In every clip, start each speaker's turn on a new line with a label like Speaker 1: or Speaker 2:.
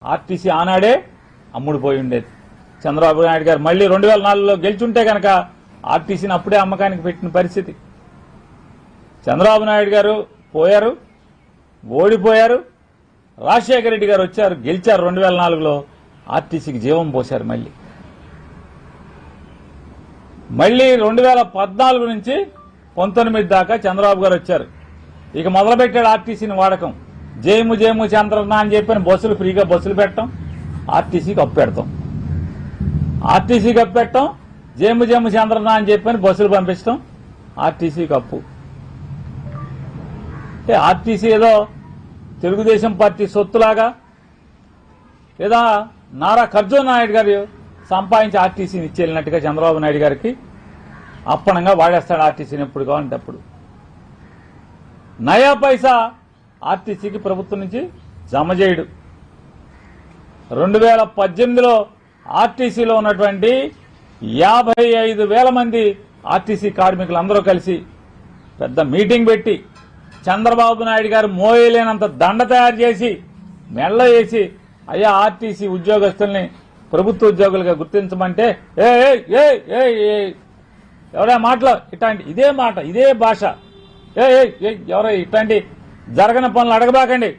Speaker 1: RTC ఆనాడే అమ్ముడుపోయి ఉండేది. చంద్రబాబు నాయుడు గారు మళ్లీ 2004లో గెలిచుంటే కనుక ఆర్టీసీని అప్పుడే అమ్మకానికి పెట్టిన పరిస్థితి. చంద్రబాబు నాయుడు గారు పోయారు, ఓడిపోయారు. రాజశేఖర రెడ్డి గారు వచ్చారు, గెలిచారు. 2004లో ఆర్టీసీకి జీవం పోశారు. మళ్లీ 2014 నుంచి 19 దాకా చంద్రబాబు గారు వచ్చారు. ఇక మొదలుపెట్టాడు ఆర్టీసీని వాడకం. జేము చంద్రన్న అని చెప్పని బస్సులు ఫ్రీగా బస్సులు పెట్టడం, ఆర్టీసీకి అప్పు పెడతాం. ఆర్టీసీకి అప్పు పెట్టడం, జేము చంద్రన్న అని చెప్పని బస్సులు పంపించడం, ఆర్టీసీకి అప్పు. ఆర్టీసీ ఏదో తెలుగుదేశం పార్టీ సొత్తులాగా లేదా నారా ఖర్జూర్ నాయుడు గారు సంపాదించి ఆర్టీసీని ఇచ్చేళ్ళినట్టుగా చంద్రబాబు నాయుడు గారికి అప్పనంగా వాడేస్తాడు ఆర్టీసీని ఎప్పుడు కావాలంటే అప్పుడు. నయా పైసా ఆర్టీసీకి ప్రభుత్వం నుంచి జమ చేయడు. 2018లో ఆర్టీసీలో ఉన్నటువంటి 55,000 మంది ఆర్టీసీ కార్మికులు అందరూ కలిసి పెద్ద మీటింగ్ పెట్టి చంద్రబాబు నాయుడు గారు మోయలేనంత దండ తయారు చేసి మెళ్ళ వేసి, అయ్యా ఆర్టీసీ ఉద్యోగస్తుల్ని ప్రభుత్వ ఉద్యోగులుగా గుర్తించమంటే ఎవరా మాటలో ఇట్లాంటి ఇదే మాట ఇదే భాష, ఎవరో ఇట్లాంటి జరగని పనులు అడగబాకండి,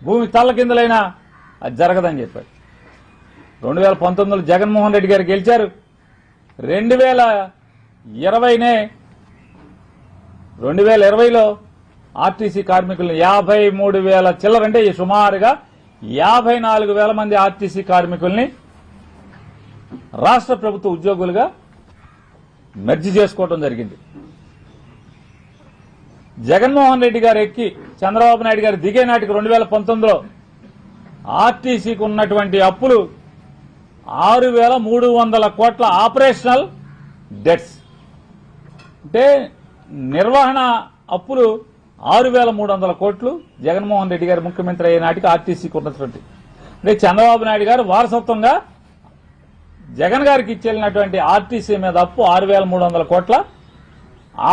Speaker 1: భూమి తల్ల కిందలైనా అది జరగదని చెప్పారు. 2019లో జగన్మోహన్ రెడ్డి గారు గెలిచారు. 2020లో ఆర్టీసీ కార్మికులను 53,000 చిల్లరంటే సుమారుగా 54,000 మంది ఆర్టీసీ కార్మికుల్ని రాష్ట్ర ప్రభుత్వ ఉద్యోగులుగా మెర్జి చేసుకోవడం జరిగింది. జగన్మోహన్ రెడ్డి గారు ఎక్కి చంద్రబాబు నాయుడు గారు దిగే నాటికి 2019లో ఆర్టీసీకి ఉన్నటువంటి అప్పులు 6,300 కోట్ల ఆపరేషనల్ డెట్స్, అంటే నిర్వహణ అప్పులు 6,300 కోట్లు జగన్మోహన్ రెడ్డి గారు ముఖ్యమంత్రి అయ్యే నాటికి ఆర్టీసీకి ఉన్నటువంటి. అంటే చంద్రబాబు నాయుడు గారు వారసత్వంగా జగన్ గారికి ఇచ్చేళ్ళినటువంటి ఆర్టీసీ మీద అప్పు 6,300 కోట్ల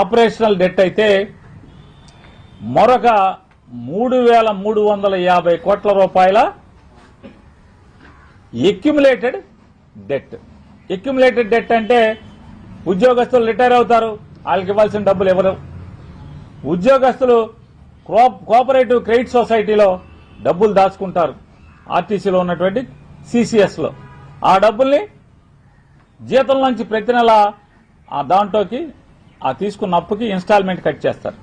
Speaker 1: ఆపరేషనల్ డెట్ అయితే, మరొక 3,350 కోట్ల రూపాయల ఎక్యుములేటెడ్ డెట్. ఎక్యుములేటెడ్ డెట్ అంటే ఉద్యోగస్తులు రిటైర్ అవుతారు, వాళ్ళకి ఇవ్వాల్సిన డబ్బులు ఎవరు, ఉద్యోగస్తులు కోఆపరేటివ్ క్రెడిట్ సొసైటీలో డబ్బులు దాచుకుంటారు ఆర్టీసీలో ఉన్నటువంటి సిసిఎస్ లో. ఆ డబ్బుల్ని జీతం నుంచి ప్రతి నెల ఆ దాంట్లోకి ఆ తీసుకున్న అప్పుకి ఇన్స్టాల్మెంట్ కట్ చేస్తారు.